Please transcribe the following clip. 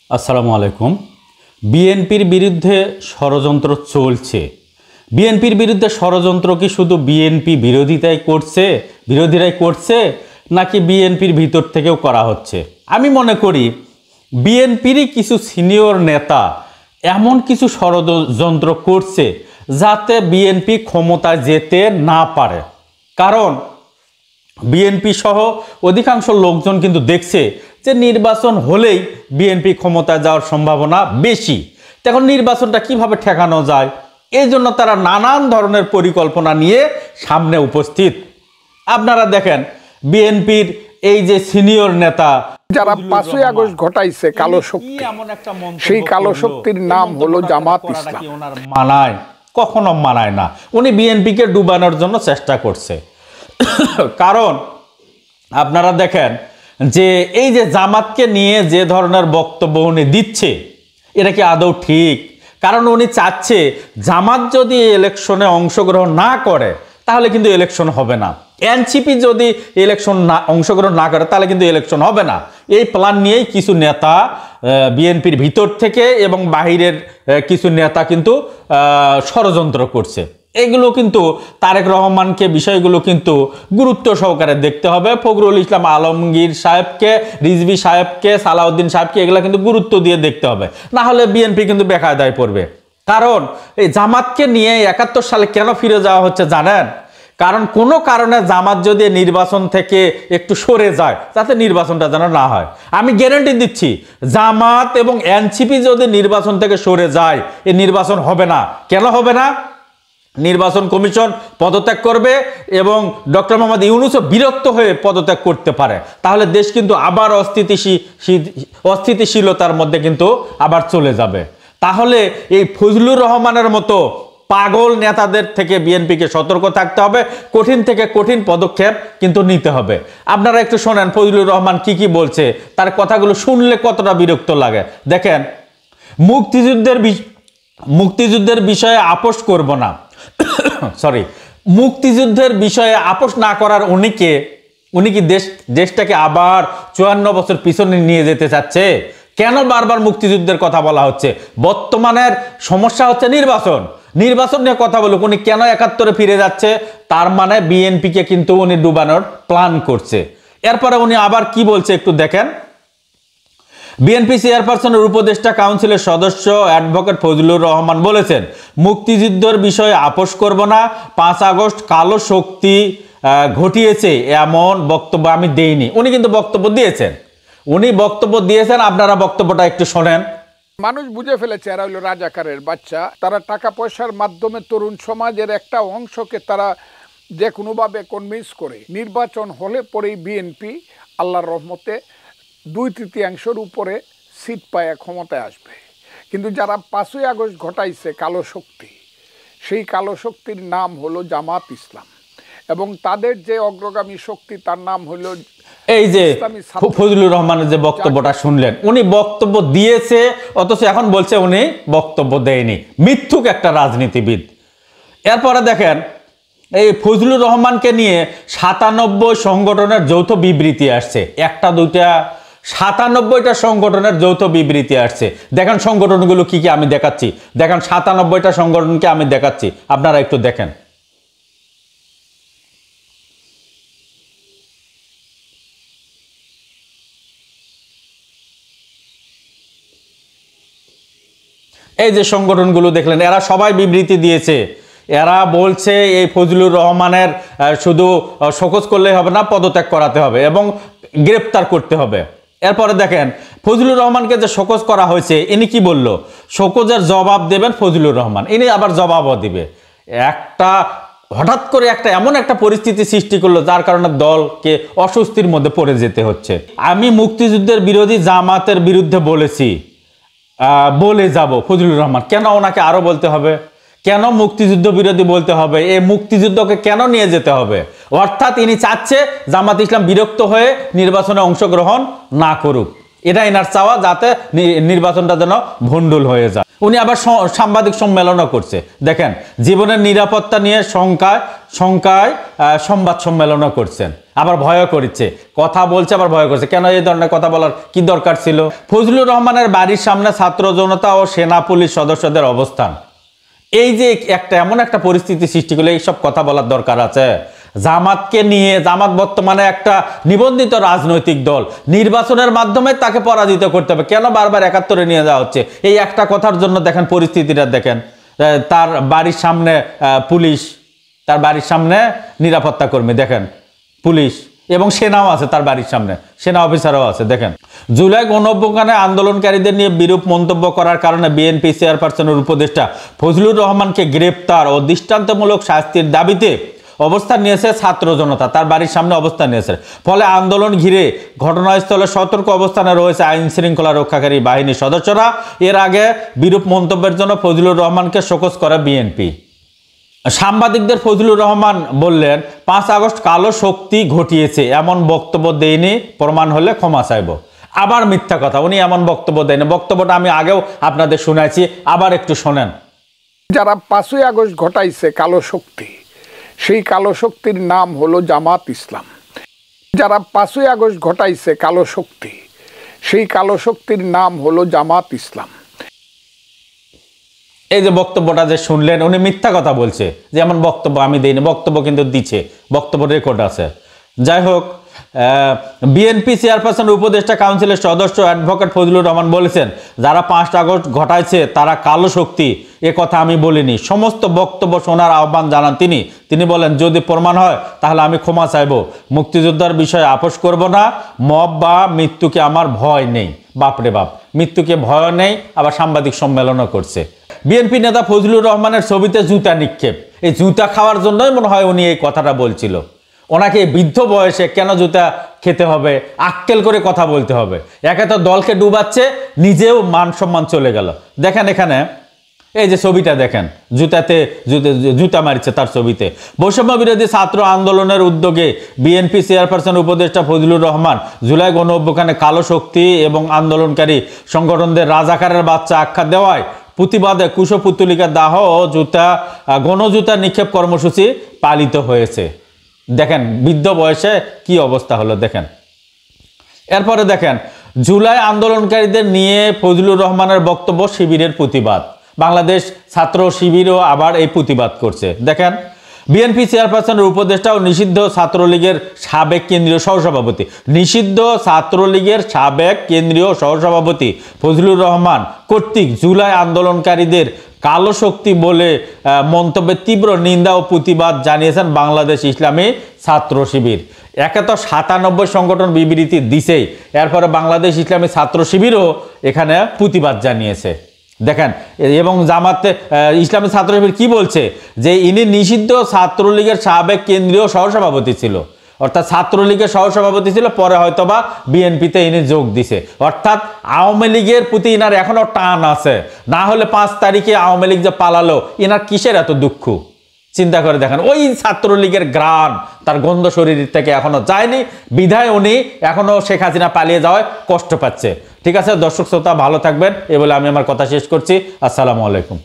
আসসালামু আলাইকুম। বিএনপির বিরুদ্ধে ষড়যন্ত্র চলছে। বিএনপির বিরুদ্ধে ষড়যন্ত্র কি শুধু বিএনপি বিরোধীরাই করছে নাকি বিএনপির ভিতর থেকেও করা হচ্ছে? আমি মনে করি বিএনপিরই কিছু সিনিয়র নেতা এমন কিছু ষড়যন্ত্র করছে যাতে বিএনপি ক্ষমতায় যেতে না পারে। কারণ বিএনপি সহ অধিকাংশ লোকজন কিন্তু দেখছে যে নির্বাচন হলেই বিএনপি ক্ষমতায় যাওয়ার সম্ভাবনা বেশি। এখন নির্বাচনটা কিভাবে ঠেকানো যায়, এই জন্য তারা নানান ধরনের পরিকল্পনা নিয়ে সামনে উপস্থিত। আপনারা দেখেন বিএনপির এই যে সিনিয়র নেতা যারা 5ই আগস্ট ঘটাইছে কালো শক্তি, সেই কালো শক্তির নাম হলো জামাত ইসলাম। মানায়? কখনো মানায় না। উনি বিএনপিকে ডুবানোর জন্য চেষ্টা করছে। কারণ আপনারা দেখেন যে এই যে জামাতকে নিয়ে যে ধরনের বক্তব্য উনি দিচ্ছে, এটা কি আদৌ ঠিক? কারণ উনি চাচ্ছে জামাত যদি ইলেকশনে অংশগ্রহণ না করে তাহলে কিন্তু ইলেকশন হবে না। এনসিপি যদি অংশগ্রহণ না করে তাহলে কিন্তু ইলেকশন হবে না। এই প্ল্যান নিয়েই কিছু নেতা বিএনপির ভিতর থেকে এবং বাহিরের কিছু নেতা কিন্তু ষড়যন্ত্র করছে। এগুলো কিন্তু তারেক রহমানকে বিষয়গুলো কিন্তু গুরুত্ব সহকারে দেখতে হবে। ফখরুল ইসলাম আলমগীর সাহেবকে, রিজভী সাহেবকে, সালাউদ্দিন সাহেবকে এগুলো কিন্তু গুরুত্ব দিয়ে দেখতে হবে, না হলে বিএনপি কিন্তু বেকায়দায় পড়বে। কারণ এই জামাতকে নিয়ে 71 সালে কেন ফিরে যাওয়া হচ্ছে জানেন? কারণ কোনো কারণে জামাত যদি নির্বাচন থেকে একটু সরে যায় তাতে নির্বাচনটা যেন না হয়। আমি গ্যারান্টি দিচ্ছি জামাত এবং এনসিপি যদি নির্বাচন থেকে সরে যায় এই নির্বাচন হবে না। কেন হবে না? নির্বাচন কমিশন পদত্যাগ করবে এবং ডক্টর মোহাম্মদ ইউনূসও বিরক্ত হয়ে পদত্যাগ করতে পারে। তাহলে দেশ কিন্তু আবার অস্থিতিশীলতার মধ্যে কিন্তু আবার চলে যাবে। তাহলে এই ফজলুর রহমানের মতো পাগল নেতাদের থেকে বিএনপিকে সতর্ক থাকতে হবে, কঠিন থেকে কঠিন পদক্ষেপ কিন্তু নিতে হবে। আপনারা একটু শোনেন ফজলুর রহমান কি বলছে, তার কথাগুলো শুনলে কতটা বিরক্ত লাগে। দেখেন, মুক্তিযুদ্ধের বিষয়ে আপোষ করব না, মুক্তিযুদ্ধের বিষয়ে আপোষ না করার উনি কি দেশটাকে আবার 54 বছর পিছনে নিয়ে যেতে চাচ্ছে? কেন বারবার মুক্তিযুদ্ধের কথা বলা হচ্ছে? বর্তমানের সমস্যা হচ্ছে নির্বাচন নিয়ে কথা বলুক। উনি কেন 71-এ ফিরে যাচ্ছে? তার মানে বিএনপিকে কিন্তু উনি ডুবানোর প্ল্যান করছে। এরপরে উনি আবার কি বলছে একটু দেখেন। বিএনপি চেয়ারপারসনের উপদেষ্টা কাউন্সিলের সদস্য অ্যাডভোকেট ফজলুর রহমান বলেছেন, মুক্তিযুদ্ধের বিষয়ে আপোষ করব না, 5 আগস্ট কালো শক্তি ঘটিয়েছে এমন বক্তব্য আমি দেইনি। উনি কিন্তু বক্তব্য দিয়েছেন। আপনারা বক্তব্যটা একটু শোনেন। মানুষ বুঝে ফেলেছে এরা হলো রাজাকারের বাচ্চা। তারা টাকা পয়সার মাধ্যমে তরুণ সমাজের একটা অংশকে তারা যে কোনোভাবে কনভিন্স করে নির্বাচন হলে পরেই বিএনপি আল্লাহর রহমতে 2/3 উপরে সিট পায় ক্ষমতায় আসবে। কিন্তু যারা 5ই আগস্ট ঘটাইছে কালো শক্তি, সেই কালো শক্তির নাম হলো জামাত ইসলাম এবং তাদের যে অগ্রগামী শক্তি তার নাম হলো এই যে ফজলুর রহমানের যে বক্তব্যটা শুনলেন, উনি বক্তব্য দিয়েছে অথচ এখন বলছে উনি বক্তব্য দেয়নি। মিথ্যুক একটা রাজনীতিবিদ। এরপরে দেখেন এই ফজলুর রহমানকে নিয়ে 97 সংগঠনের যৌথ বিবৃতি আসছে। একটা দুইটা 97টা সংগঠনের যৌথ বিবৃতি আসছে। দেখেন সংগঠনগুলো কি আমি দেখাচ্ছি। দেখেন 97টা সংগঠনকে আমি দেখাচ্ছি, আপনারা একটু দেখেন। এই যে সংগঠনগুলো দেখলেন, এরা সবাই বিবৃতি দিয়েছে। এরা বলছে এই ফজলুর রহমানের শুধু শোকজ করলেই হবে না, পদত্যাগ করাতে হবে এবং গ্রেপ্তার করতে হবে। এরপরে দেখেন ফজলুর রহমানকে যে শোকজ করা হয়েছে, ইনি কি বলল? শোকজের জবাব দেবেন ফজলুর রহমান, ইনি আবার জবাবও দিবে। হঠাৎ করে এমন একটা পরিস্থিতি সৃষ্টি করলো যার কারণে দলকে অস্বস্তির মধ্যে পড়ে যেতে হচ্ছে। আমি মুক্তিযুদ্ধের বিরোধী জামাতের বিরুদ্ধে বলে যাব ফজলুর রহমান। কেন ওনাকে আরো বলতে হবে? কেন মুক্তিযুদ্ধ বিরোধী বলতে হবে? এই মুক্তিযুদ্ধকে কেন নিয়ে যেতে হবে? অর্থাৎ ইনি চাচ্ছে জামাত ইসলাম বিরক্ত হয়ে নির্বাচনে অংশগ্রহণ না করুক। এটা এনার চাওয়া, যাতে নির্বাচনটা যেন ভণ্ডুল হয়ে যায়। উনি আবার সাংবাদিক সম্মেলনও করছে। দেখেন জীবনের নিরাপত্তা নিয়ে শঙ্কায় সংবাদ সম্মেলনও করছেন। আবার ভয় করছে, কথা বলছে আবার ভয় করছে। কেন এই ধরনের কথা বলার কি দরকার ছিল? ফজলুর রহমানের বাড়ির সামনে ছাত্র জনতা ও সেনা পুলিশ সদস্যদের অবস্থান, এই যে এমন একটা পরিস্থিতি সৃষ্টি করলে এইসব কথা বলার দরকার আছে? জামাতকে নিয়ে, জামাত বর্তমানে একটা নিবন্ধিত রাজনৈতিক দল, নির্বাচনের মাধ্যমে তাকে পরাজিত করতে হবে। কেন বারবার ৭১-এ নিয়ে যাওয়া হচ্ছে? এই একটা কথার জন্য দেখেন পরিস্থিতিটা দেখেন। তার বাড়ির সামনে পুলিশ, তার বাড়ির সামনে নিরাপত্তা কর্মী, দেখেন পুলিশ এবং সেনাও আছে তার বাড়ির সামনে, সেনা অফিসারও আছে। দেখেন, জুলাই গণঅভ্যুত্থানে আন্দোলনকারীদের নিয়ে বিরূপ মন্তব্য করার কারণে বিএনপি চেয়ারপারসনের উপদেষ্টা ফজলুর রহমানকে গ্রেপ্তার ও দৃষ্টান্তমূলক শাস্তির দাবিতে অবস্থান নিয়েছে ছাত্র জনতা, তার বাড়ির সামনে অবস্থান নিয়েছে। ফলে আন্দোলন ঘিরে ঘটনাস্থলে সতর্ক অবস্থানে রয়েছে আইন শৃঙ্খলা রক্ষাকারী বাহিনীর সদস্যরা। এর আগে বিরূপ মন্তব্যের জন্য ফজলুর রহমানকে শোকজ করে বিএনপি। সাংবাদিকদের ফজলুর রহমান বললেন, 5 আগস্ট কালো শক্তি ঘটিয়েছে এমন বক্তব্য দেয়নি, প্রমাণ হলে ক্ষমা চাইব। আবার মিথ্যা কথা, উনি এমন বক্তব্য দেয়নি। বক্তব্যটা আমি আগেও আপনাদের শুনাইছি, আবার একটু শোনেন। যারা 5ই আগস্ট ঘটাইছে কালো শক্তি, সেই কালো শক্তির নাম হলো জামাত ইসলাম। যারা 5ই আগস্ট ঘটাইছে কালো শক্তি, সেই কালো শক্তির নাম হলো জামাত ইসলাম। এই যে বক্তব্যটা যে শুনলেন, উনি মিথ্যা কথা বলছে যে এমন বক্তব্য আমি দেইনি, বক্তব্য কিন্তু দিচ্ছে, বক্তব্য রেকর্ড আছে। যাই হোক, বিএনপি চেয়ারপারসন উপদেষ্টা কাউন্সিলের সদস্য অ্যাডভোকেট ফজলুর রহমান বলেছেন, যারা 5 আগস্ট ঘটাইছে তারা কালো শক্তি, এ কথা আমি বলিনি। সমস্ত বক্তব্য শোনার আহ্বান জানান তিনি বলেন, যদি প্রমাণ হয় তাহলে আমি ক্ষমা চাইব, মুক্তিযোদ্ধার বিষয়ে আপোষ করব না, মব বা মৃত্যুকে আমার ভয় নেই। বাপরে বাপ, মৃত্যুকে ভয় নেই, আবার সাংবাদিক সম্মেলনও করছে। বিএনপি নেতা ফজলুর রহমানের ছবিতে জুতা নিক্ষেপ, এই জুতা খাওয়ার জন্যই মনে হয় উনি এই কথাটা বলছিল। ওনাকে বৃদ্ধ বয়সে কেন জুতা খেতে হবে, আক্কেল করে কথা বলতে হবে? একে তো দলকে ডুবাচ্ছে, নিজেও মান সম্মান চলে গেল। দেখেন এখানে এই যে ছবিটা দেখেন, জুতা মারছে তার ছবিতে। বৈষম্য বিরোধী ছাত্র আন্দোলনের উদ্যোগে বিএনপি চেয়ারপারসন উপদেষ্টা ফজলুর রহমান জুলাই গণঅভ্যুত্থানে কালো শক্তি এবং আন্দোলনকারী সংগঠনদের রাজাকারের বাচ্চা আখ্যা দেওয়ায় প্রতিবাদে কুশপুত্তলিকা দাহ ও গণজুতা নিক্ষেপ কর্মসূচি পালিত হয়েছে। দেখেন বৃদ্ধ বয়সে কি অবস্থা হলো দেখেন। এরপরে দেখেন, জুলাই আন্দোলনকারীদের নিয়ে ফজলুর রহমানের বক্তব্য শিবিরের প্রতিবাদ। বাংলাদেশ ছাত্র শিবিরও আবার এই প্রতিবাদ করছে। দেখেন, বিএনপি চেয়ারপারসনের উপদেষ্টা ও নিষিদ্ধ ছাত্রলীগের সাবেক কেন্দ্রীয় সহসভাপতি ফজলুর রহমান কর্তৃক জুলাই আন্দোলনকারীদের কালো শক্তি বলে মন্তব্যের তীব্র নিন্দা ও প্রতিবাদ জানিয়েছেন বাংলাদেশ ইসলামী ছাত্র শিবির। একে তো 97 সংগঠন বিবৃতি দিছেই, এরপরে বাংলাদেশ ইসলামী ছাত্র শিবিরও এখানে প্রতিবাদ জানিয়েছে। দেখেন, এবং জামাতে ইসলামী ছাত্র শিবির কি বলছে, যে ইনি নিষিদ্ধ ছাত্রলীগের সাবেক কেন্দ্রীয় সহসভাপতি ছিল, অর্থাৎ ছাত্রলীগের সহসভাপতি ছিল, পরে হয়তোবা বিএনপিতে ইনি যোগ দিছে। অর্থাৎ আওয়ামী লীগের প্রতি ইনার এখনো টান আছে, না হলে 5 তারিখে আওয়ামী লীগ যে পালালো, ইনার কিসের এত দুঃখ? চিন্তা করে দেখেন, ওই ছাত্রলীগের গ্রাম তার গন্ধ শরীর থেকে এখনো যায়নি, বিধায় উনি এখনো শেখ হাসিনা পালিয়ে যাওয়ায় কষ্ট পাচ্ছে। ঠিক আছে দর্শক শ্রোতা, ভালো থাকবেন, এ বলে আমি আমার কথা শেষ করছি। আসসালামু আলাইকুম।